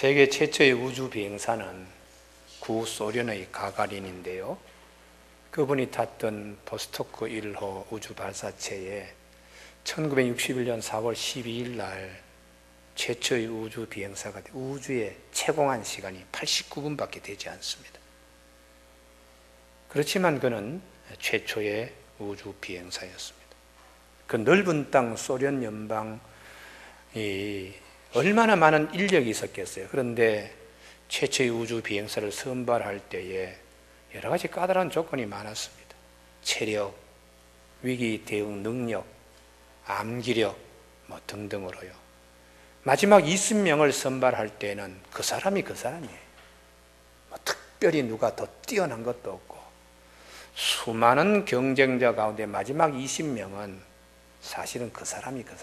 세계 최초의 우주 비행사는 구소련의 가가린인데요. 그분이 탔던 보스토크 1호 우주 발사체에 1961년 4월 12일 날 최초의 우주 비행사가 우주에 채공한 시간이 89분밖에 되지 않습니다. 그렇지만 그는 최초의 우주 비행사였습니다. 그 넓은 땅 소련 연방이 얼마나 많은 인력이 있었겠어요. 그런데 최초의 우주 비행사를 선발할 때에 여러 가지 까다로운 조건이 많았습니다. 체력, 위기 대응 능력, 암기력 등등으로요. 마지막 20명을 선발할 때는 그 사람이에요. 특별히 누가 더 뛰어난 것도 없고 수많은 경쟁자 가운데 마지막 20명은 사실은 그 사람입니다.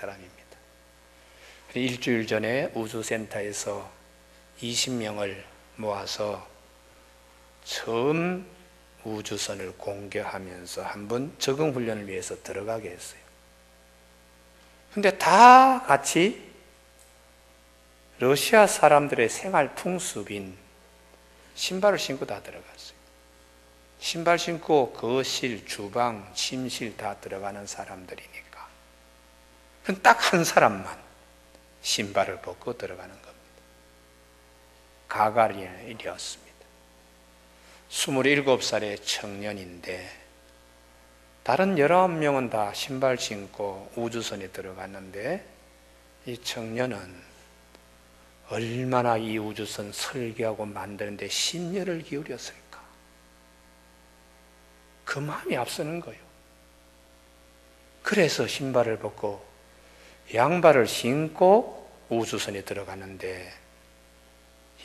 일주일 전에 우주센터에서 20명을 모아서 처음 우주선을 공개하면서 한번 적응훈련을 위해서 들어가게 했어요. 근데 다 같이 러시아 사람들의 생활 풍습인 신발을 신고 다 들어갔어요. 신발 신고 거실, 주방, 침실 다 들어가는 사람들이니까 딱 한 사람만 신발을 벗고 들어가는 겁니다. 가가린이었습니다. 27살의 청년인데 다른 19명은 다 신발 신고 우주선에 들어갔는데 이 청년은 얼마나 이 우주선 설계하고 만드는데 심려를 기울였을까? 그 마음이 앞서는 거예요. 그래서 신발을 벗고 양발을 신고 우주선에 들어갔는데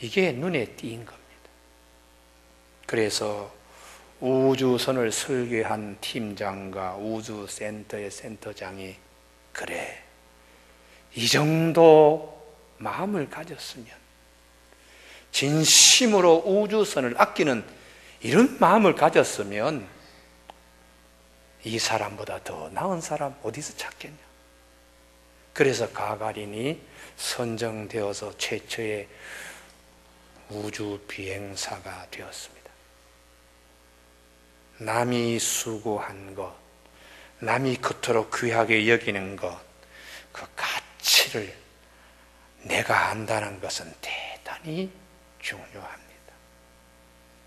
이게 눈에 띈 겁니다. 그래서 우주선을 설계한 팀장과 우주센터의 센터장이 그래, 이 정도 마음을 가졌으면, 진심으로 우주선을 아끼는 이런 마음을 가졌으면 이 사람보다 더 나은 사람 어디서 찾겠냐. 그래서 가가린이 선정되어서 최초의 우주 비행사가 되었습니다. 남이 수고한 것, 남이 그토록 귀하게 여기는 것, 그 가치를 내가 안다는 것은 대단히 중요합니다.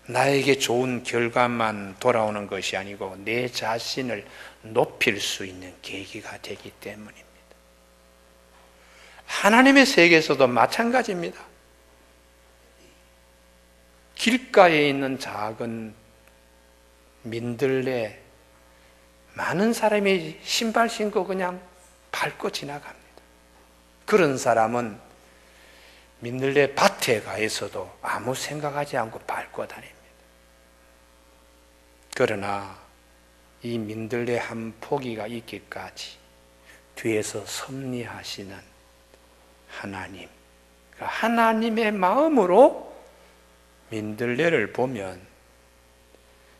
나에게 좋은 결과만 돌아오는 것이 아니고 내 자신을 높일 수 있는 계기가 되기 때문입니다. 하나님의 세계에서도 마찬가지입니다. 길가에 있는 작은 민들레, 많은 사람이 신발 신고 그냥 밟고 지나갑니다. 그런 사람은 민들레 밭에 가 있어도 아무 생각하지 않고 밟고 다닙니다. 그러나 이 민들레 한 포기가 있기까지 뒤에서 섭리하시는 하나님, 하나님의 마음으로 민들레를 보면,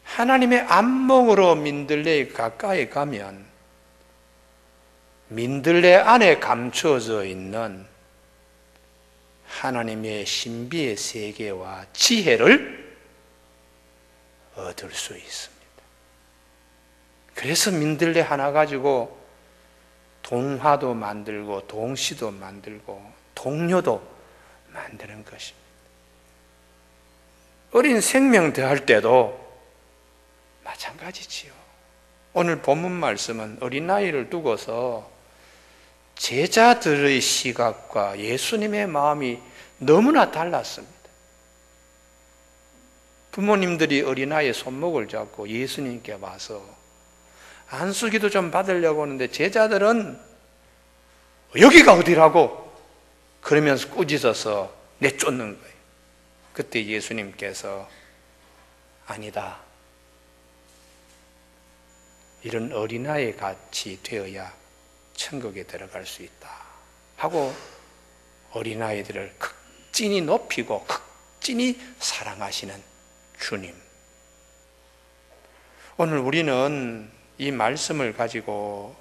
하나님의 안목으로 민들레에 가까이 가면 민들레 안에 감추어져 있는 하나님의 신비의 세계와 지혜를 얻을 수 있습니다. 그래서 민들레 하나 가지고 동화도 만들고 동시도 만들고 동료도 만드는 것입니다. 어린 생명 대할 때도 마찬가지지요. 오늘 본문 말씀은 어린아이를 두고서 제자들의 시각과 예수님의 마음이 너무나 달랐습니다. 부모님들이 어린아이의 손목을 잡고 예수님께 와서 안수기도 좀 받으려고 하는데 제자들은 여기가 어디라고 그러면서 꾸짖어서 내쫓는 거예요. 그때 예수님께서 아니다, 이런 어린아이 같이 되어야 천국에 들어갈 수 있다 하고 어린아이들을 극진히 높이고 극진히 사랑하시는 주님. 오늘 우리는 이 말씀을 가지고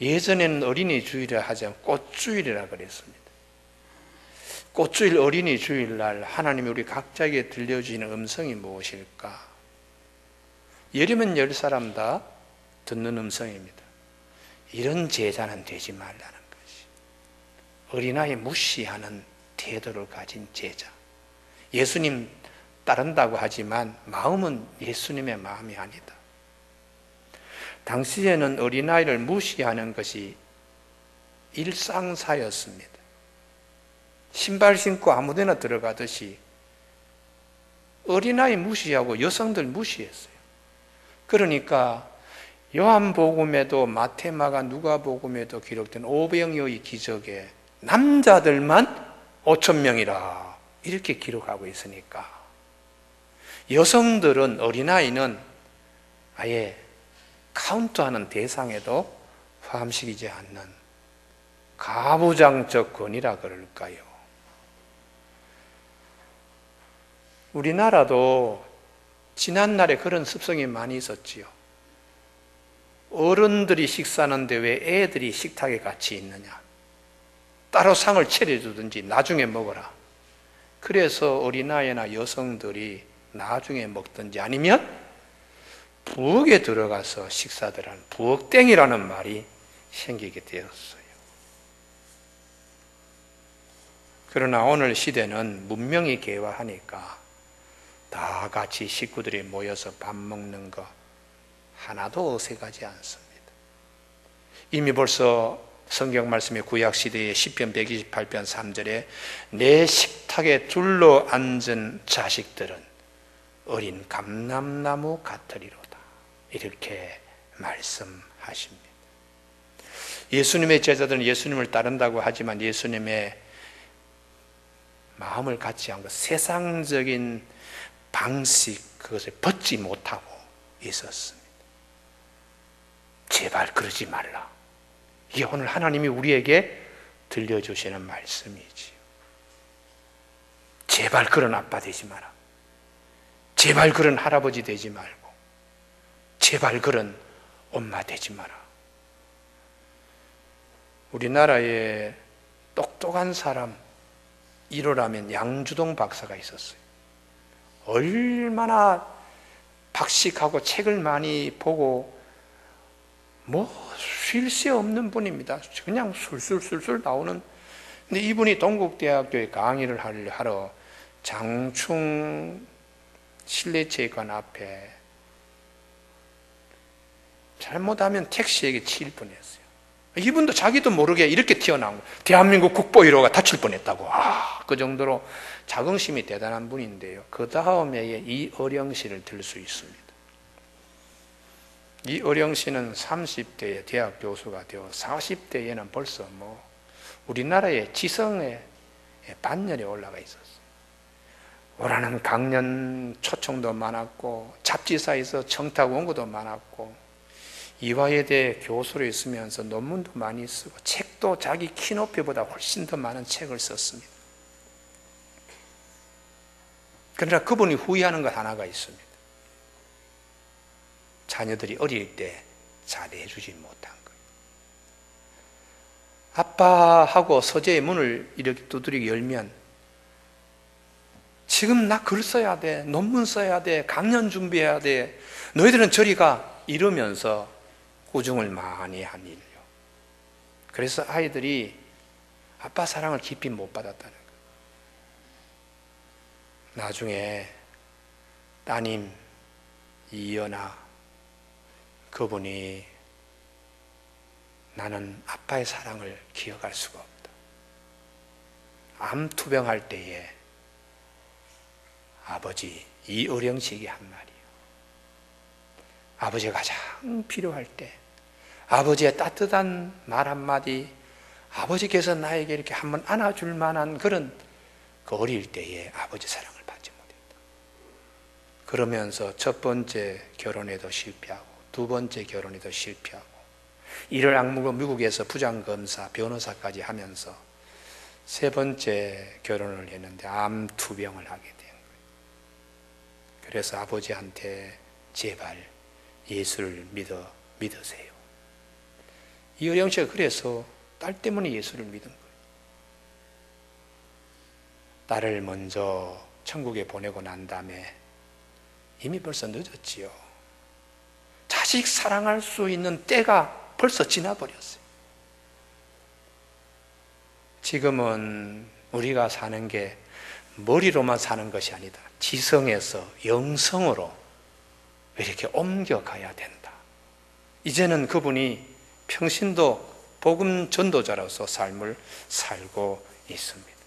예전에는 어린이 주일이라 하지 않고 꽃주일이라 그랬습니다. 꽃주일 어린이 주일날 하나님이 우리 각자에게 들려주시는 음성이 무엇일까? 열이면 10사람 다 듣는 음성입니다. 이런 제자는 되지 말라는 것이. 어린아이 무시하는 태도를 가진 제자. 예수님 따른다고 하지만 마음은 예수님의 마음이 아니다. 당시에는 어린아이를 무시하는 것이 일상사였습니다. 신발 신고 아무데나 들어가듯이 어린아이 무시하고 여성들 무시했어요. 그러니까 요한복음에도 마태마가 누가복음에도 기록된 오병이어의 기적에 남자들만 5,000명이라 이렇게 기록하고 있으니까 여성들은, 어린아이는 아예 카운트하는 대상에도 포함시키지 않는 가부장적 권위라 그럴까요? 우리나라도 지난날에 그런 습성이 많이 있었지요. 어른들이 식사하는데 왜 애들이 식탁에 같이 있느냐? 따로 상을 차려주든지 나중에 먹어라. 그래서 어린아이나 여성들이 나중에 먹든지 아니면 부엌에 들어가서 식사들 하는 부엌땡이라는 말이 생기게 되었어요. 그러나 오늘 시대는 문명이 개화하니까 다 같이 식구들이 모여서 밥 먹는 거 하나도 어색하지 않습니다. 이미 벌써 성경 말씀의 구약 시대의 시편 128편 3절에 내 식탁에 둘러 앉은 자식들은 어린 감람나무 같으리로다, 이렇게 말씀하십니다. 예수님의 제자들은 예수님을 따른다고 하지만 예수님의 마음을 갖지 않고 세상적인 방식, 그것을 벗지 못하고 있었습니다. 제발 그러지 말라. 이게 오늘 하나님이 우리에게 들려주시는 말씀이지요. 제발 그런 아빠 되지 마라. 제발 그런 할아버지 되지 말고, 제발 그런 엄마 되지 마라. 우리나라에 똑똑한 사람 1호라면 양주동 박사가 있었어요. 얼마나 박식하고 책을 많이 보고 쉴 새 없는 분입니다. 그냥 술술술술 나오는. 근데 이분이 동국대학교에 강의를 하러 장충 실내체육관 앞에 잘못하면 택시에게 치일 뻔했어요. 이분도 자기도 모르게 이렇게 튀어나온 거예요. 대한민국 국보 1호가 다칠 뻔했다고. 그 정도로 자긍심이 대단한 분인데요. 그 다음에 이어령 씨를 들 수 있습니다. 이어령 씨는 30대에 대학 교수가 되어 40대에는 벌써 우리나라의 지성의 반열에 올라가 있었어요. 오라는 강연 초청도 많았고 잡지사에서 청탁 원고도 많았고 이화여대 교수로 있으면서 논문도 많이 쓰고 책도 자기 키높이보다 훨씬 더 많은 책을 썼습니다. 그러나 그분이 후회하는 것 하나가 있습니다. 자녀들이 어릴 때 잘해주지 못한 거예요. 아빠하고 서재의 문을 이렇게 두드리게 열면 지금 나 글 써야 돼, 논문 써야 돼, 강연 준비해야 돼, 너희들은 저리 가, 이러면서 꾸중을 많이 한 일이요. 그래서 아이들이 아빠 사랑을 깊이 못 받았다는 거예요. 나중에 따님 이연아, 그분이 나는 아빠의 사랑을 기억할 수가 없다. 암투병할 때에 아버지 이어령 씨에게 한 말이에요. 아버지가 가장 필요할 때 아버지의 따뜻한 말 한마디, 아버지께서 나에게 이렇게 한번 안아줄 만한 그런 그 어릴 때에 아버지 사랑을 받지 못했다. 그러면서 첫 번째 결혼에도 실패하고 두 번째 결혼에도 실패하고 이를 악물고 미국에서 부장검사, 변호사까지 하면서 세 번째 결혼을 했는데 암투병을 하게 된 거예요. 그래서 아버지한테 제발 예수를 믿으세요. 이어령 씨가 그래서 딸 때문에 예수를 믿은 거예요. 딸을 먼저 천국에 보내고 난 다음에 이미 벌써 늦었지요. 자식 사랑할 수 있는 때가 벌써 지나버렸어요. 지금은 우리가 사는 게 머리로만 사는 것이 아니다. 지성에서 영성으로 이렇게 옮겨가야 된다. 이제는 그분이 평신도 복음 전도자로서 삶을 살고 있습니다.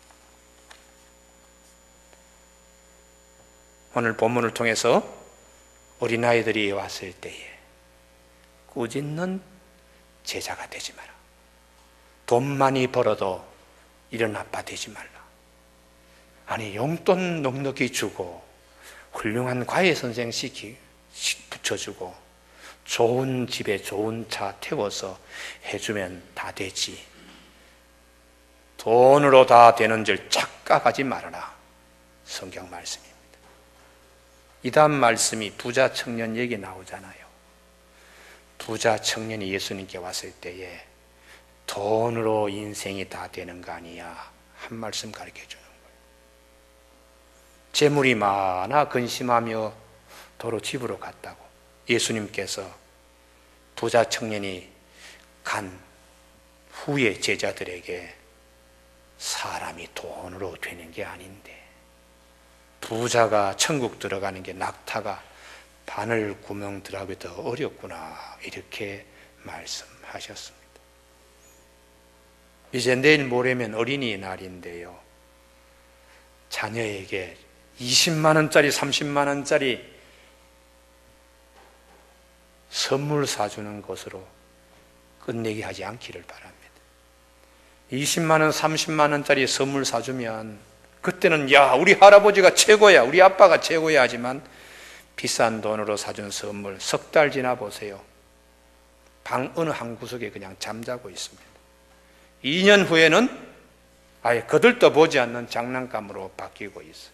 오늘 본문을 통해서 어린아이들이 왔을 때에 꾸짖는 제자가 되지 마라. 돈 많이 벌어도 이런 아빠 되지 말라. 아니, 용돈 넉넉히 주고 훌륭한 과외 선생 붙여주고 좋은 집에 좋은 차 태워서 해주면 다 되지. 돈으로 다 되는 줄 착각하지 말아라. 성경 말씀입니다. 이 다음 말씀이 부자 청년 얘기 나오잖아요. 부자 청년이 예수님께 왔을 때에 돈으로 인생이 다 되는 거 아니야. 한 말씀 가르쳐 주는 거예요. 재물이 많아 근심하며 도로 집으로 갔다고. 예수님께서 부자 청년이 간 후에 제자들에게 사람이 돈으로 되는 게 아닌데, 부자가 천국 들어가는 게 낙타가 바늘 구멍 들어가기 더 어렵구나, 이렇게 말씀하셨습니다. 이제 내일 모레면 어린이날인데요, 자녀에게 20만 원짜리 30만 원짜리 선물 사주는 것으로 끝내게 하지 않기를 바랍니다. 20만 원 30만 원짜리 선물 사주면 그때는 야, 우리 할아버지가 최고야, 우리 아빠가 최고야 하지만, 비싼 돈으로 사준 선물 석 달 지나 보세요. 방 어느 한 구석에 그냥 잠자고 있습니다. 2년 후에는 아예 거들떠 보지 않는 장난감으로 바뀌고 있어요.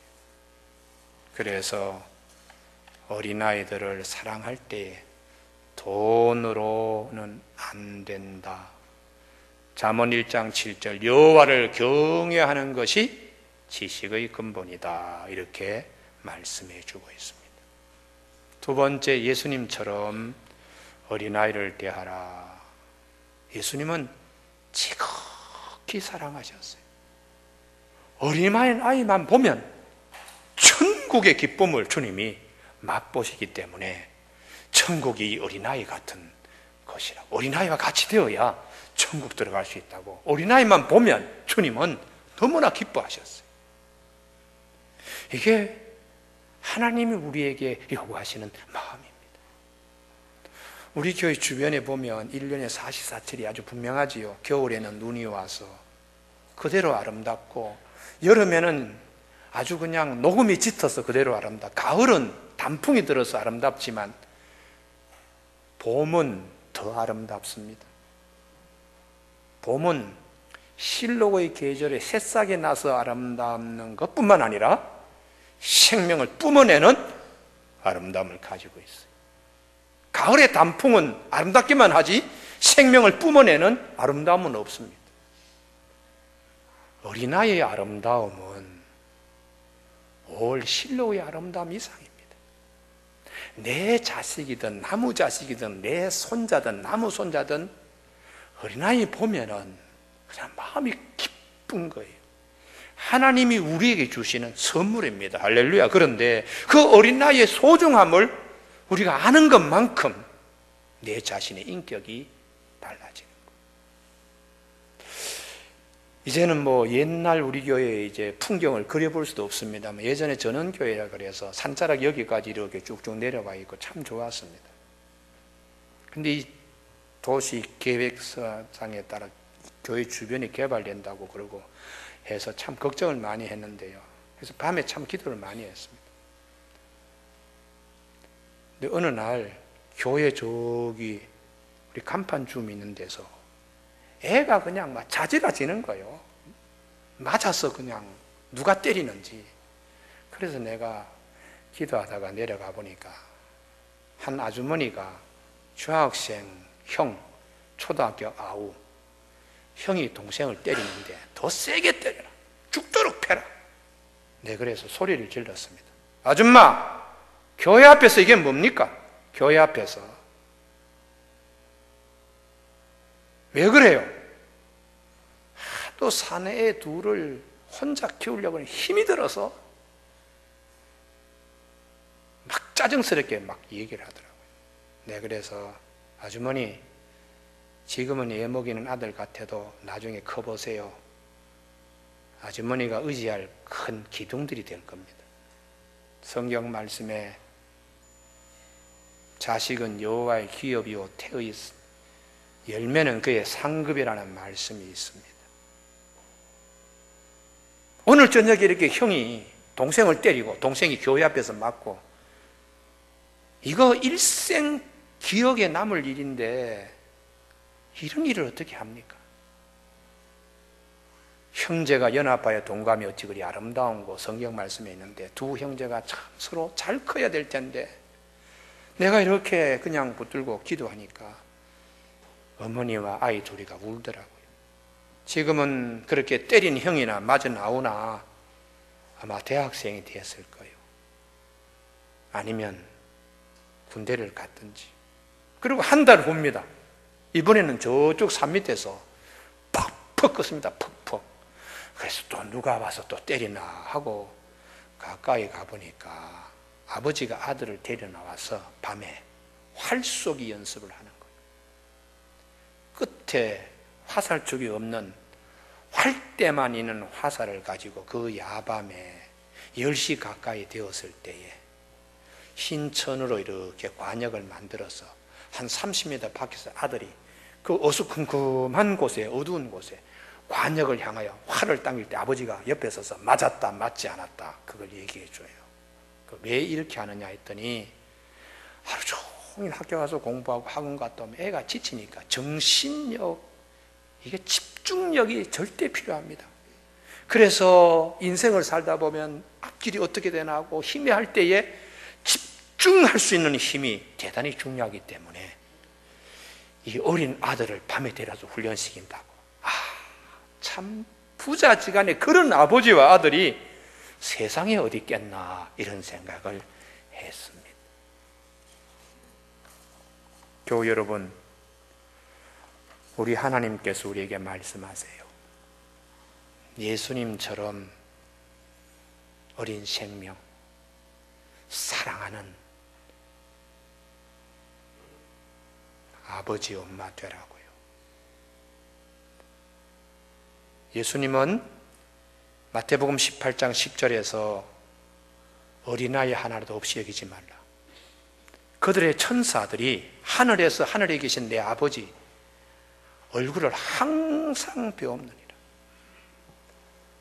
그래서 어린아이들을 사랑할 때 돈으로는 안 된다. 잠언 1장 7절 여호와를 경외하는 것이 지식의 근본이다, 이렇게 말씀해 주고 있습니다. 두 번째, 예수님처럼 어린아이를 대하라. 예수님은 지극히 사랑하셨어요. 어린아이만 보면 천국의 기쁨을 주님이 맛보시기 때문에 천국이 어린아이 같은 것이라고, 어린아이와 같이 되어야 천국 들어갈 수 있다고 어린아이만 보면 주님은 너무나 기뻐하셨어요. 이게 하나님이 우리에게 요구하시는 마음입니다. 우리 교회 주변에 보면 1년에 사시사철이 아주 분명하지요. 겨울에는 눈이 와서 그대로 아름답고, 여름에는 아주 그냥 녹음이 짙어서 그대로 아름답고, 가을은 단풍이 들어서 아름답지만 봄은 더 아름답습니다. 봄은 실록의 계절에 새싹이 나서 아름다운 것뿐만 아니라 생명을 뿜어내는 아름다움을 가지고 있어요. 가을의 단풍은 아름답기만 하지 생명을 뿜어내는 아름다움은 없습니다. 어린아이의 아름다움은 올 실록의 아름다움 이상입니다. 내 자식이든 나무 자식이든 내 손자든 나무 손자든 어린아이 보면은 그냥 마음이 기쁜 거예요. 하나님이 우리에게 주시는 선물입니다. 할렐루야. 그런데 그 어린아이의 소중함을 우리가 아는 것만큼 내 자신의 인격이 달라지는 거예요. 이제는 뭐 옛날 우리 교회의 이제 풍경을 그려볼 수도 없습니다만, 예전에 전원교회라 그래서 산자락 여기까지 이렇게 쭉쭉 내려와 있고 참 좋았습니다. 근데 이 도시 계획서상에 따라 교회 주변이 개발된다고 그러고 해서 참 걱정을 많이 했는데요. 그래서 밤에 참 기도를 많이 했습니다. 근데 어느 날 교회 저기 우리 간판 줌 있는 데서 애가 그냥 막 자지러지는 거예요. 맞아서 그냥 누가 때리는지. 그래서 내가 기도하다가 내려가 보니까 한 아주머니가 중학생 형, 초등학교 아우, 형이 동생을 때리는데 더 세게 때려라, 죽도록 패라. 네, 그래서 소리를 질렀습니다. 아줌마, 교회 앞에서 이게 뭡니까? 교회 앞에서. 왜 그래요? 하도 사내 둘을 혼자 키우려고 힘이 들어서 막 짜증스럽게 막 얘기를 하더라고요. 네, 그래서 아주머니, 지금은 애 먹이는 아들 같아도 나중에 커보세요. 아주머니가 의지할 큰 기둥들이 될 겁니다. 성경 말씀에 자식은 여호와의 기업이요 태의 열매는 그의 상급이라는 말씀이 있습니다. 오늘 저녁에 이렇게 형이 동생을 때리고 동생이 교회 앞에서 맞고, 이거 일생 기억에 남을 일인데 이런 일을 어떻게 합니까? 형제가 연합하여 동감이 어찌 그리 아름다운 거 성경 말씀에 있는데, 두 형제가 참 서로 잘 커야 될 텐데 내가 이렇게 그냥 붙들고 기도하니까 어머니와 아이 둘이가 울더라고요. 지금은 그렇게 때린 형이나 맞아 나오나 아마 대학생이 되었을 거예요. 아니면 군대를 갔든지. 그리고 한 달 후입니다. 이번에는 저쪽 산 밑에서 퍽퍽 껐습니다. 퍽퍽. 그래서 또 누가 와서 또 때리나 하고 가까이 가보니까 아버지가 아들을 데려나와서 밤에 활쏘기 연습을 하는 거예요. 끝에 화살촉이 없는 활대만 있는 화살을 가지고 그 야밤에 10시 가까이 되었을 때에 흰 천으로 이렇게 관역을 만들어서 한 30m 밖에서 아들이 그 어수컴컴한 곳에, 어두운 곳에 관역을 향하여 활을 당길 때 아버지가 옆에 서서 맞았다 맞지 않았다 그걸 얘기해 줘요. 왜 이렇게 하느냐 했더니 하루 종일 학교 가서 공부하고 학원 갔다 오면 애가 지치니까 정신력, 이게 집중력이 절대 필요합니다. 그래서 인생을 살다 보면 앞길이 어떻게 되나 하고 힘해할 때에 집중할 수 있는 힘이 대단히 중요하기 때문에 이 어린 아들을 밤에 데려서 훈련시킨다고. 참 부자지간에 그런 아버지와 아들이 세상에 어디 있겠나 이런 생각을 했습니다. 교우 여러분, 우리 하나님께서 우리에게 말씀하세요. 예수님처럼 어린 생명, 사랑하는 아버지, 엄마 되라고요. 예수님은 마태복음 18장 10절에서 어린아이 하나라도 없이 여기지 말라. 그들의 천사들이 하늘에서 하늘에 계신 내 아버지 얼굴을 항상 배웁느니라.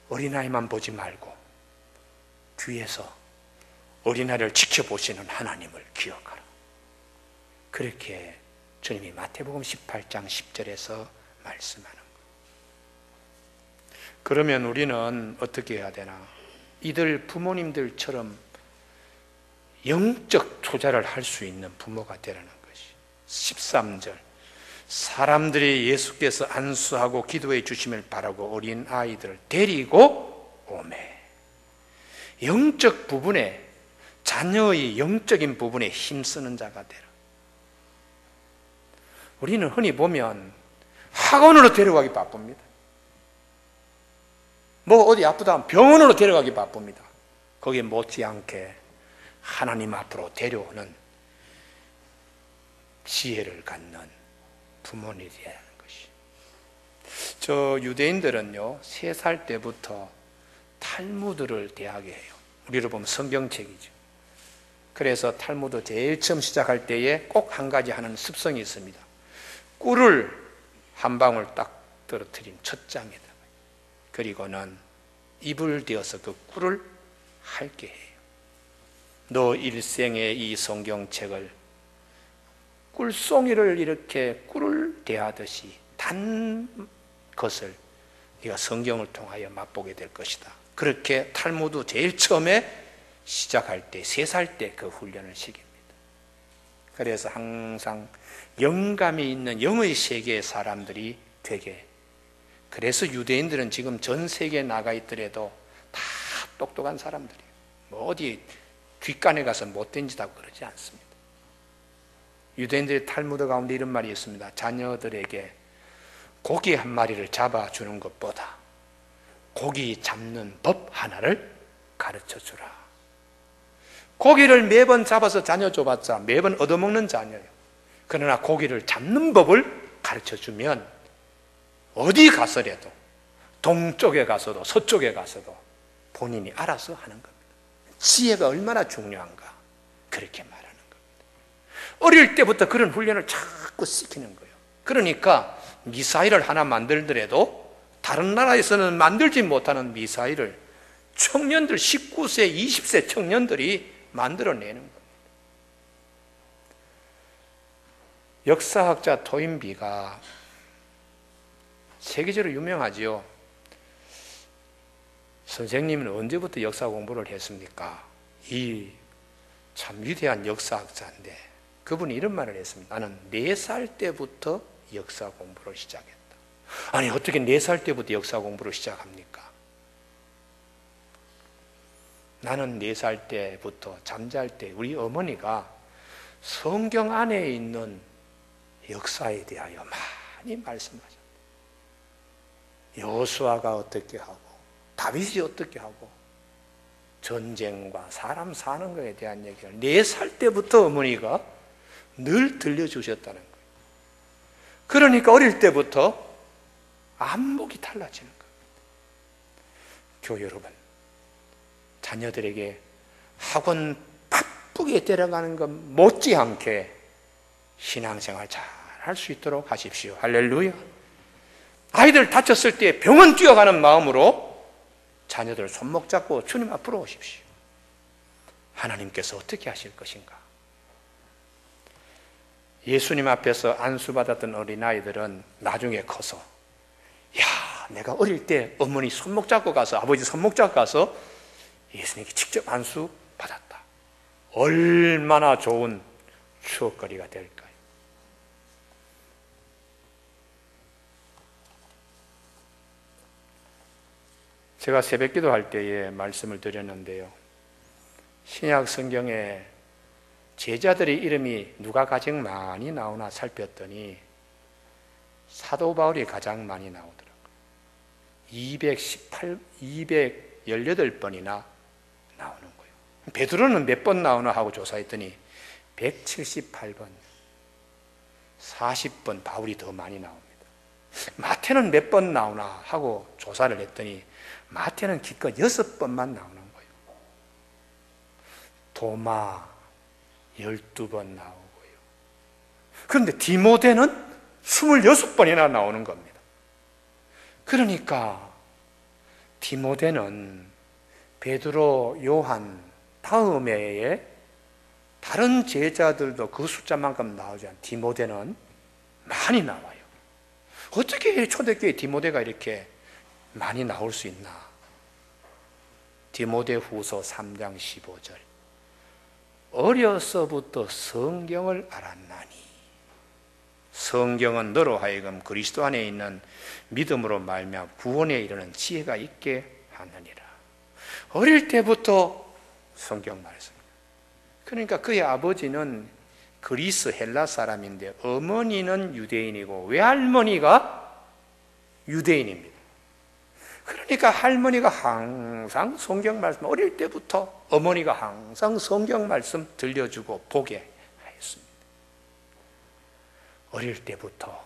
어린아이만 보지 말고 뒤에서 어린아이를 지켜보시는 하나님을 기억하라. 그렇게 주님이 마태복음 18장 10절에서 말씀하는 거예요. 그러면 우리는 어떻게 해야 되나? 이들 부모님들처럼 영적 투자를 할 수 있는 부모가 되라는 것이. 13절, 사람들이 예수께서 안수하고 기도해 주심을 바라고 어린 아이들을 데리고 오매. 영적 부분에, 자녀의 영적인 부분에 힘쓰는 자가 되라. 우리는 흔히 보면 학원으로 데려가기 바쁩니다. 뭐 어디 아프다 하면 병원으로 데려가기 바쁩니다. 거기에 못지않게 하나님 앞으로 데려오는 지혜를 갖는 부모님이라는 것이. 저 유대인들은요, 3살 때부터 탈무드를 대하게 해요. 우리로 보면 성경책이죠. 그래서 탈무드 제일 처음 시작할 때에 꼭 한 가지 하는 습성이 있습니다. 꿀을 한 방울 딱 떨어뜨린 첫 장에다가, 그리고는 입을 대어서 그 꿀을 핥게 해요. 너 일생의 이 성경책을 꿀송이를 이렇게 꿀을 대하듯이 단 것을 네가 성경을 통하여 맛보게 될 것이다. 그렇게 탈무드 제일 처음에 시작할 때 3살 때 그 훈련을 시킵니다. 그래서 항상 영감이 있는 영의 세계의 사람들이 되게, 그래서 유대인들은 지금 전 세계에 나가 있더라도 다 똑똑한 사람들이에요. 뭐 어디 뒷간에 가서 못된 짓 하고 그러지 않습니다. 유대인들의 탈무드 가운데 이런 말이 있습니다. 자녀들에게 고기 한 마리를 잡아주는 것보다 고기 잡는 법 하나를 가르쳐 주라. 고기를 매번 잡아서 자녀 줘봤자 매번 얻어먹는 자녀예요. 그러나 고기를 잡는 법을 가르쳐 주면 어디 가서라도, 동쪽에 가서도 서쪽에 가서도 본인이 알아서 하는 겁니다. 지혜가 얼마나 중요한가 그렇게 말하는 겁니다. 어릴 때부터 그런 훈련을 자꾸 시키는 거예요. 그러니까 미사일을 하나 만들더라도 다른 나라에서는 만들지 못하는 미사일을 청년들, 19세, 20세 청년들이 만들어내는 겁니다. 역사학자 토인비가 세계적으로 유명하지요. 선생님은 언제부터 역사 공부를 했습니까? 이 참 위대한 역사학자인데 그분이 이런 말을 했습니다. 나는 4살 때부터 역사 공부를 시작했다. 아니 어떻게 4살 때부터 역사 공부를 시작합니까? 나는 4살 때부터 잠잘 때 우리 어머니가 성경 안에 있는 역사에 대하여 많이 말씀하셨다. 여호수아가 어떻게 하고 다윗이 어떻게 하고 전쟁과 사람 사는 것에 대한 얘기를 4살 때부터 어머니가 늘 들려주셨다는 거예요. 그러니까 어릴 때부터 안목이 달라지는 거예요. 교회 여러분, 자녀들에게 학원 바쁘게 데려가는 것 못지않게 신앙생활 잘 할 수 있도록 하십시오. 할렐루야. 아이들 다쳤을 때 병원 뛰어가는 마음으로 자녀들 손목 잡고 주님 앞으로 오십시오. 하나님께서 어떻게 하실 것인가? 예수님 앞에서 안수받았던 어린아이들은 나중에 커서 야, 내가 어릴 때 어머니 손목 잡고 가서 아버지 손목 잡고 가서 예수님께 직접 안수받았다. 얼마나 좋은 추억거리가 될까요? 제가 새벽기도 할 때에 말씀을 드렸는데요. 신약 성경에 제자들의 이름이 누가 가장 많이 나오나 살폈더니 사도 바울이 가장 많이 나오더라고요. 218번이나 나오는 거예요. 베드로는 몇 번 나오나 하고 조사했더니 178번, 40번 바울이 더 많이 나옵니다. 마태는 몇 번 나오나 하고 조사를 했더니 마태는 기껏 6번만 나오는 거예요. 도마 12번 나오고요. 그런데 디모데는 26번이나 나오는 겁니다. 그러니까 디모데는 베드로, 요한 다음에 다른 제자들도 그 숫자만큼 나오지 않아요. 디모데는 많이 나와요. 어떻게 초대교회 디모데가 이렇게 많이 나올 수 있나? 디모데 후서 3장 15절. 어려서부터 성경을 알았나니 성경은 너로 하여금 그리스도 안에 있는 믿음으로 말미암아 구원에 이르는 지혜가 있게 하느니라. 어릴 때부터 성경 말씀. 그러니까 그의 아버지는 그리스 헬라 사람인데 어머니는 유대인이고 외할머니가 유대인입니다. 그러니까 할머니가 항상 성경 말씀, 어릴 때부터 어머니가 항상 성경 말씀 들려주고 보게 하였습니다. 어릴 때부터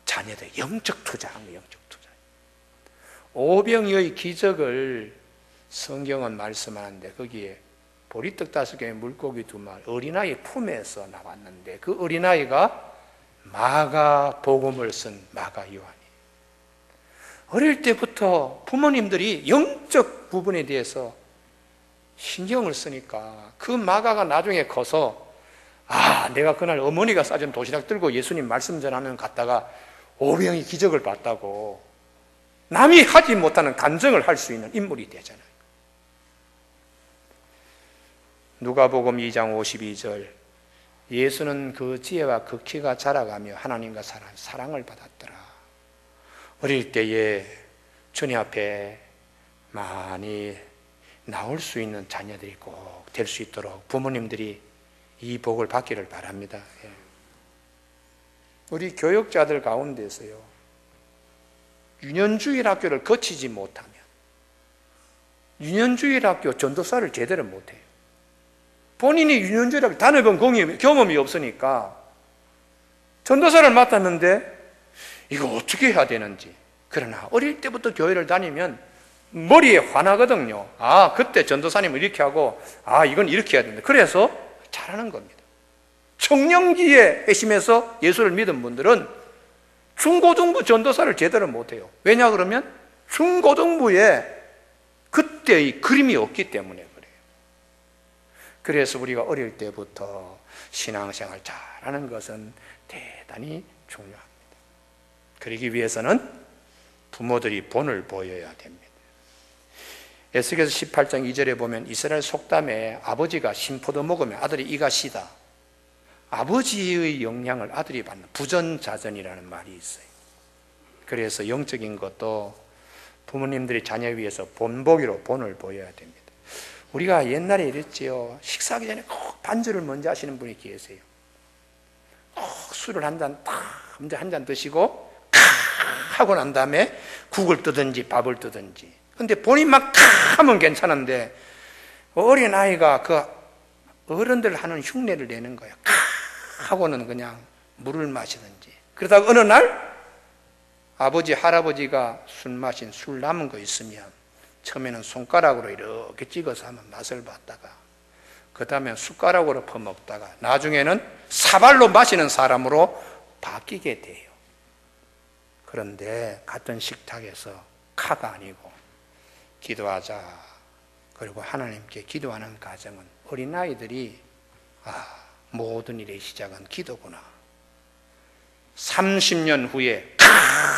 자녀들 영적 투자한 거예요. 영적 투자. 오병이의 기적을 성경은 말씀하는데 거기에 보리떡 5개, 물고기 2마리, 어린아이 품에서 나왔는데 그 어린아이가 마가 복음을 쓴 마가 요한이에요. 어릴 때부터 부모님들이 영적 부분에 대해서 신경을 쓰니까 그 마가가 나중에 커서 내가 그날 어머니가 싸준 도시락 들고 예수님 말씀 전하는 갔다가 오병이 기적을 봤다고 남이 하지 못하는 간증을 할 수 있는 인물이 되잖아요. 누가복음 2장 52절. 예수는 그 지혜와 그 키가 자라가며 하나님과 사랑을 받았더라. 어릴 때에 주님 앞에 많이 나올 수 있는 자녀들이 꼭 될 수 있도록 부모님들이 이 복을 받기를 바랍니다. 예. 우리 교육자들 가운데서요, 유년주일 학교를 거치지 못하면, 유년주일 학교 전도사를 제대로 못해요. 본인이 유년주일 학교 다녀본 경험이 없으니까 전도사를 맡았는데 이거 어떻게 해야 되는지. 그러나 어릴 때부터 교회를 다니면 머리에 환하거든요. 아, 그때 전도사님은 이렇게 하고, 아, 이건 이렇게 해야 된다. 그래서 잘하는 겁니다. 청년기에 회심해서 예수를 믿은 분들은 중고등부 전도사를 제대로 못해요. 왜냐 그러면 중고등부에 그때의 그림이 없기 때문에 그래요. 그래서 우리가 어릴 때부터 신앙생활 잘하는 것은 대단히 중요합니다. 그러기 위해서는 부모들이 본을 보여야 됩니다. 에스겔서 18장 2절에 보면 이스라엘 속담에 아버지가 신포도 먹으면 아들이 이가 시다. 아버지의 영향을 아들이 받는 부전자전이라는 말이 있어요. 그래서 영적인 것도 부모님들이 자녀 위해서 본보기로 본을 보여야 됩니다. 우리가 옛날에 이랬지요. 식사하기 전에 꼭 반주를 먼저 하시는 분이 계세요. 꼭 술을 한 잔 딱 먼저 한 잔 드시고 하고 난 다음에 국을 뜨든지 밥을 뜨든지. 근데 본인만 하면 괜찮은데 어린 아이가 그 어른들 하는 흉내를 내는 거예요. 하고는 그냥 물을 마시든지. 그러다가 어느 날 아버지 할아버지가 술 마신 술 남은 거 있으면 처음에는 손가락으로 이렇게 찍어서 하면 맛을 봤다가 그 다음에 숟가락으로 퍼먹다가 나중에는 사발로 마시는 사람으로 바뀌게 돼요. 그런데 같은 식탁에서 카가 아니고 기도하자, 그리고 하나님께 기도하는 가정은 어린아이들이 모든 일의 시작은 기도구나. 30년 후에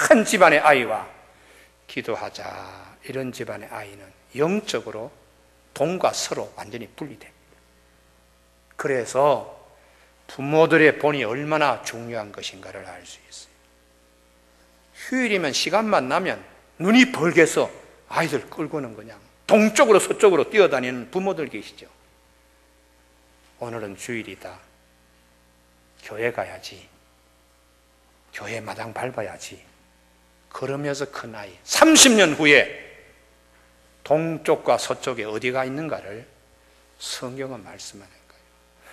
큰 집안의 아이와 기도하자, 이런 집안의 아이는 영적으로 돈과 서로 완전히 분리됩니다. 그래서 부모들의 본이 얼마나 중요한 것인가를 알 수 있어요. 휴일이면 시간만 나면 눈이 벌게서 아이들 끌고는 그냥 동쪽으로 서쪽으로 뛰어다니는 부모들 계시죠. 오늘은 주일이다. 교회 가야지. 교회 마당 밟아야지. 그러면서 큰 아이 30년 후에 동쪽과 서쪽에 어디가 있는가를 성경은 말씀하는 거예요.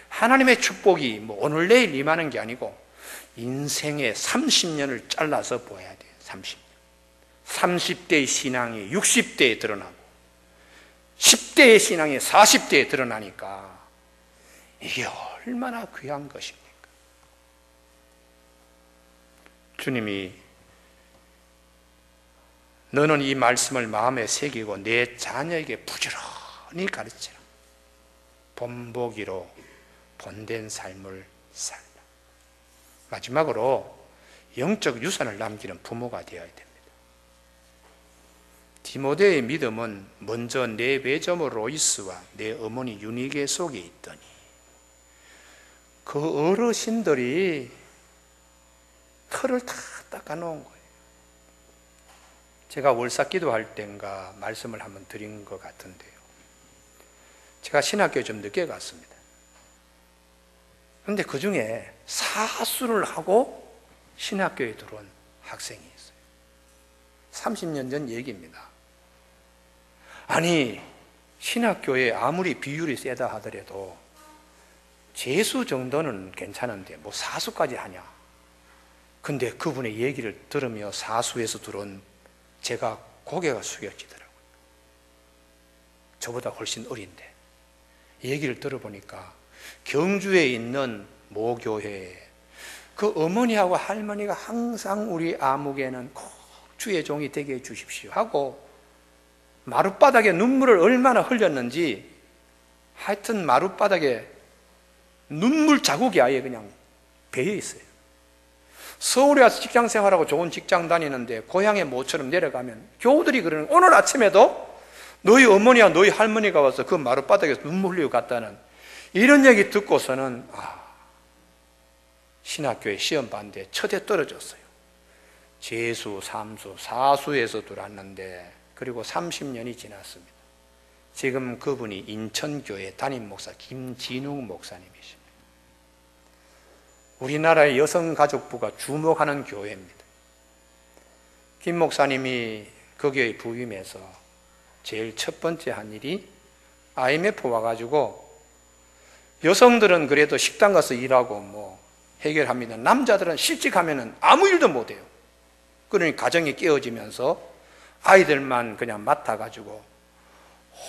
하나님의 축복이 오늘 내일 임하는 게 아니고 인생의 30년을 잘라서 보아야 돼요. 30년. 30대의 신앙이 60대에 드러나고 10대의 신앙이 40대에 드러나니까 이게 얼마나 귀한 것입니까? 주님이 너는 이 말씀을 마음에 새기고 내 자녀에게 부지런히 가르치라. 본보기로 본된 삶을 살라. 마지막으로 영적 유산을 남기는 부모가 되어야 됩니다. 디모데의 믿음은 먼저 내 외조모 로이스와 내 어머니 유니게 속에 있더니 그 어르신들이 털을 다 닦아놓은 거예요. 제가 월사 기도할 때인가 말씀을 한번 드린 것 같은데요. 제가 신학교에 좀 늦게 갔습니다. 그런데 그 중에 사수를 하고 신학교에 들어온 학생이 있어요. 30년 전 얘기입니다. 아니, 신학교에 아무리 비율이 세다 하더라도 재수 정도는 괜찮은데 뭐 사수까지 하냐. 근데 그분의 얘기를 들으며 사수에서 들어온 제가 고개가 숙여지더라고요. 저보다 훨씬 어린데 얘기를 들어보니까 경주에 있는 모교회에 그 어머니하고 할머니가 항상 우리 아무개는 꼭 주의 종이 되게 해주십시오 하고 마룻바닥에 눈물을 얼마나 흘렸는지 하여튼 마룻바닥에 눈물 자국이 아예 그냥 배어 있어요. 서울에 와서 직장 생활하고 좋은 직장 다니는데 고향에 모처럼 내려가면 교우들이 그러는, 오늘 아침에도 너희 어머니와 너희 할머니가 와서 그 마룻바닥에서 눈물 흘리고 갔다는 이런 얘기 듣고서는 신학교에 시험 봤는데 첫해 떨어졌어요. 재수, 삼수, 사수에서 들어왔는데 그리고 30년이 지났습니다. 지금 그분이 인천교회 담임 목사 김진웅 목사님이십니다. 우리나라의 여성가족부가 주목하는 교회입니다. 김 목사님이 그 교회 부임해서 제일 첫 번째 한 일이 IMF 와가지고 여성들은 그래도 식당 가서 일하고 뭐 해결합니다. 남자들은 실직하면 아무 일도 못해요. 그러니 가정이 깨어지면서 아이들만 그냥 맡아가지고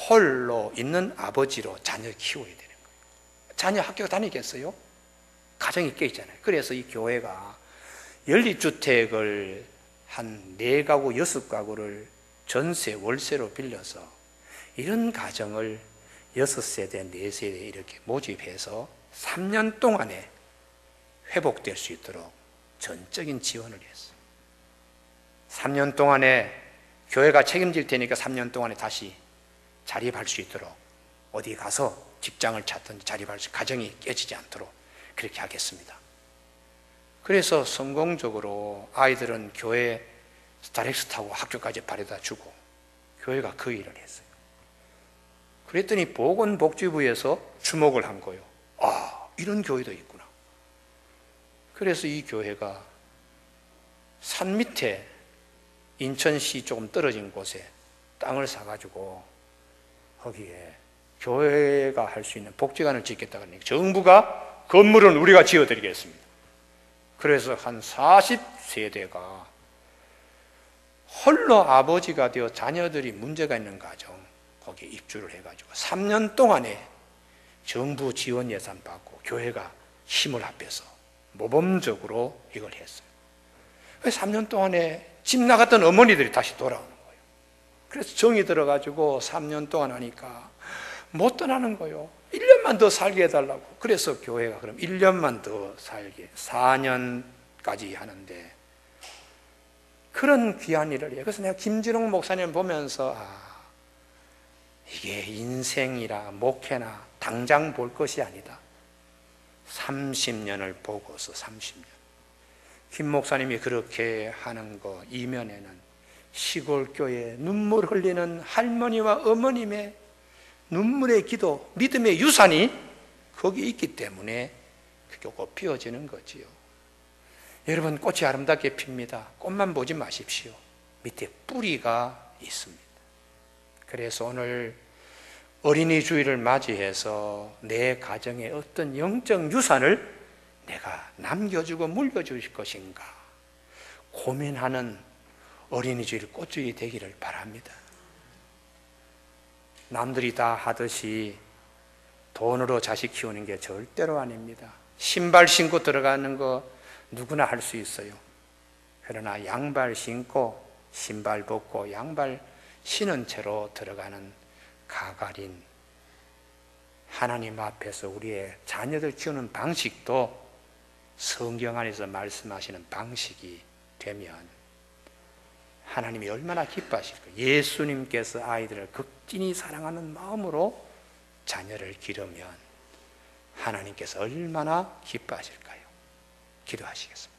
홀로 있는 아버지로 자녀 키워야 되는 거예요. 자녀 학교 다니겠어요? 가정이 깨있잖아요. 그래서 이 교회가 연립주택을 한 4가구, 6가구를 전세, 월세로 빌려서 이런 가정을 6세대, 4세대 이렇게 모집해서 3년 동안에 회복될 수 있도록 전적인 지원을 했어요. 3년 동안에 교회가 책임질 테니까 3년 동안에 다시 자립할 수 있도록 어디 가서 직장을 찾든지 자립할 수, 가정이 깨지지 않도록 그렇게 하겠습니다. 그래서 성공적으로 아이들은 교회 스타렉스 타고 학교까지 바래다 주고 교회가 그 일을 했어요. 그랬더니 보건복지부에서 주목을 한 거예요. 아, 이런 교회도 있구나. 그래서 이 교회가 산 밑에 인천시 조금 떨어진 곳에 땅을 사가지고 거기에 교회가 할 수 있는 복지관을 짓겠다고 하니까 정부가 건물은 우리가 지어드리겠습니다. 그래서 한 40세대가 홀로 아버지가 되어 자녀들이 문제가 있는 가정 거기에 입주를 해가지고 3년 동안에 정부 지원 예산 받고 교회가 힘을 합해서 모범적으로 이걸 했어요. 3년 동안에 집 나갔던 어머니들이 다시 돌아오는 거예요. 그래서 정이 들어가지고 3년 동안 하니까 못 떠나는 거예요. 1년만 더 살게 해달라고. 그래서 교회가 그럼 1년만 더 살게 4년까지 하는데 그런 귀한 일을 해요. 그래서 내가 김진웅 목사님 보면서 이게 인생이라 목회나 당장 볼 것이 아니다. 30년을 보고서 30년. 김 목사님이 그렇게 하는 거 이면에는 시골 교회에 눈물 흘리는 할머니와 어머님의 눈물의 기도, 믿음의 유산이 거기 있기 때문에 그게 꽃 피어지는 거지요. 여러분, 꽃이 아름답게 핍니다. 꽃만 보지 마십시오. 밑에 뿌리가 있습니다. 그래서 오늘 어린이 주일을 맞이해서 내 가정에 어떤 영적 유산을 내가 남겨주고 물려줄 것인가 고민하는 어린이 주일 꽃주일이 되기를 바랍니다. 남들이 다 하듯이 돈으로 자식 키우는 게 절대로 아닙니다. 신발 신고 들어가는 거 누구나 할 수 있어요. 그러나 양발 신고 신발 벗고 양발 신은 채로 들어가는 가가린 하나님 앞에서 우리의 자녀들 키우는 방식도 성경 안에서 말씀하시는 방식이 되면 하나님이 얼마나 기뻐하실까요? 예수님께서 아이들을 극진히 사랑하는 마음으로 자녀를 기르면 하나님께서 얼마나 기뻐하실까요? 기도하시겠습니다.